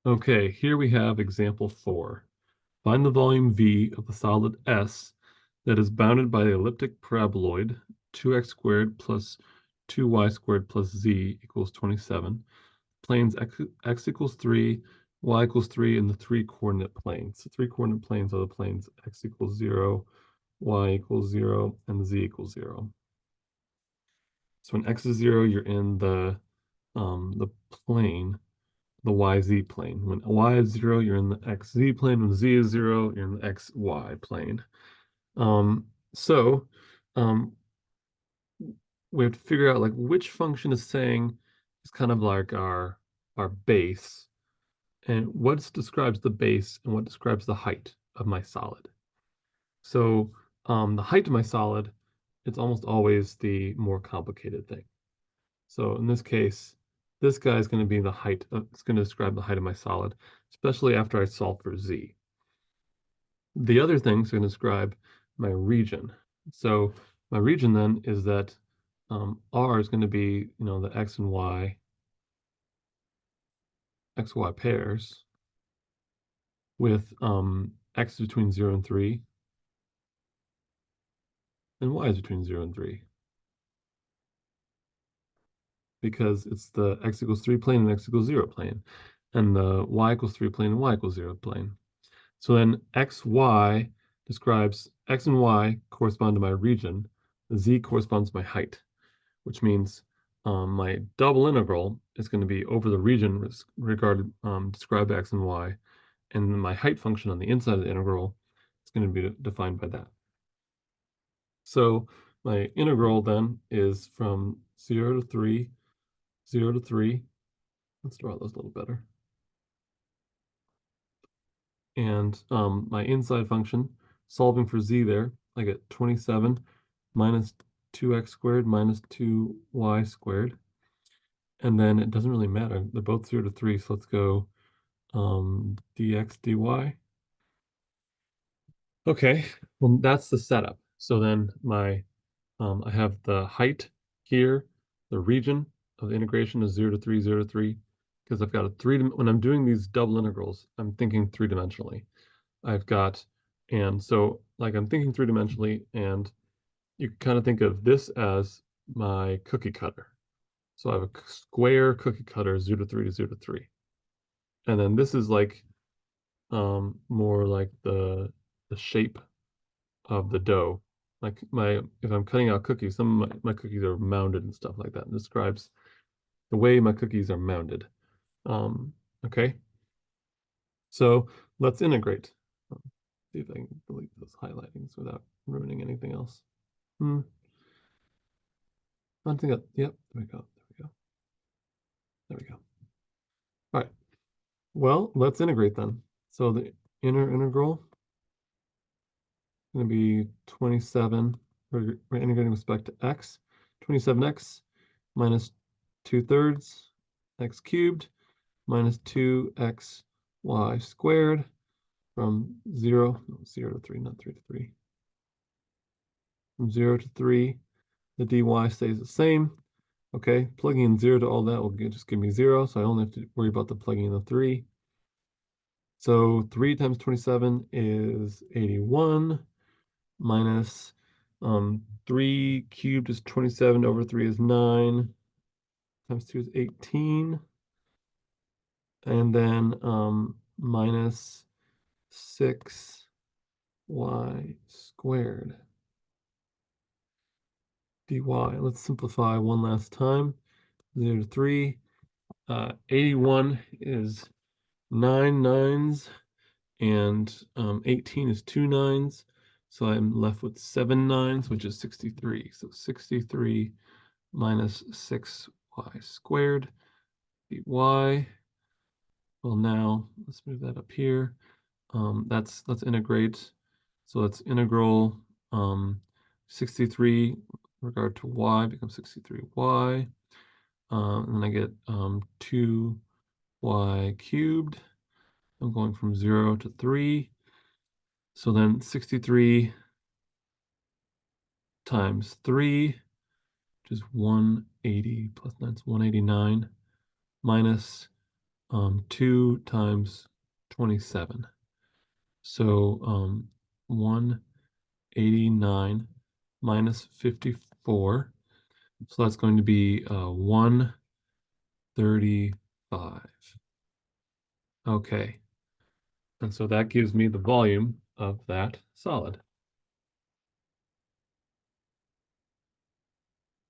Okay, here we have example 4. Find the volume V of the solid S that is bounded by the elliptic paraboloid 2x squared plus 2y squared plus z equals 27. Planes x equals 3, y equals 3, and the 3-coordinate planes. The 3-coordinate planes are the planes x equals 0, y equals 0, and z equals 0. So when x is 0, you're in the plane, the YZ plane. When y is 0, you're in the XZ plane. When z is 0, you're in the XY plane. So um, we have to figure out like which function is saying is kind of like our base, and what describes the base and what describes the height of my solid. So the height of my solid, it's almost always the more complicated thing. So in this case, this guy is going to be the height. It's going to describe the height of my solid, especially after I solve for z. The other things are going to describe my region. So my region then is that R is going to be, the x and y, xy pairs with x between 0 and 3 and y is between 0 and 3 because it's the x equals 3 plane and x equals 0 plane and the y equals 3 plane and y equals 0 plane. So then xy describes x and y correspond to my region, z corresponds to my height, which means my double integral is going to be over the region described by x and y, and my height function on the inside of the integral is going to be defined by that. So my integral then is from 0 to 3, 0 to 3. Let's draw those a little better. And my inside function, solving for z there, I get 27 minus 2x squared minus 2y squared. And then it doesn't really matter. They're both 0 to 3, so let's go dx dy. Okay, well, that's the setup. So then I have the height here, the region of the integration is 0 to 3, 0 to 3, because I've got when I'm doing these double integrals, I'm thinking three-dimensionally. And so like I'm thinking three-dimensionally, and you can kind of think of this as my cookie cutter. So I have a square cookie cutter, 0 to 3 to 0 to 3. And then this is like more like the shape of the dough. Like if I'm cutting out cookies, some of my cookies are mounded and stuff like that. It describes the way my cookies are mounded. Okay, so let's integrate. See if I can delete those highlightings without ruining anything else. I think that, yep, there we go, there we go, there we go. All right, well, let's integrate then. So the inner integral is going to be 27, we're integrating with respect to x, 27x minus 2/3 x cubed minus 2xy squared from 0 to 3, not 3 to 3. From 0 to 3, the dy stays the same. Okay, plugging in 0 to all that will just give me 0, so I only have to worry about the plugging in the 3. So 3 times 27 is 81 minus 3 cubed is 27 over 3 is 9 times 2 is 18. And then minus 6y squared dy. Let's simplify one last time. 0 to 3. 81 is 9 nines, and 18 is 2 nines. So I'm left with 7 nines, which is 63. So 63 minus 6y squared dy. Well, now let's move that up here. Let's integrate. So let's integral 63 regard to y becomes 63y. And then I get 2y cubed. I'm going from 0 to 3. So then 63 times 3, which is 180 plus 9 is 189, minus 2 times 27. So 189 minus 54. So that's going to be 135. Okay. And so that gives me the volume of that solid.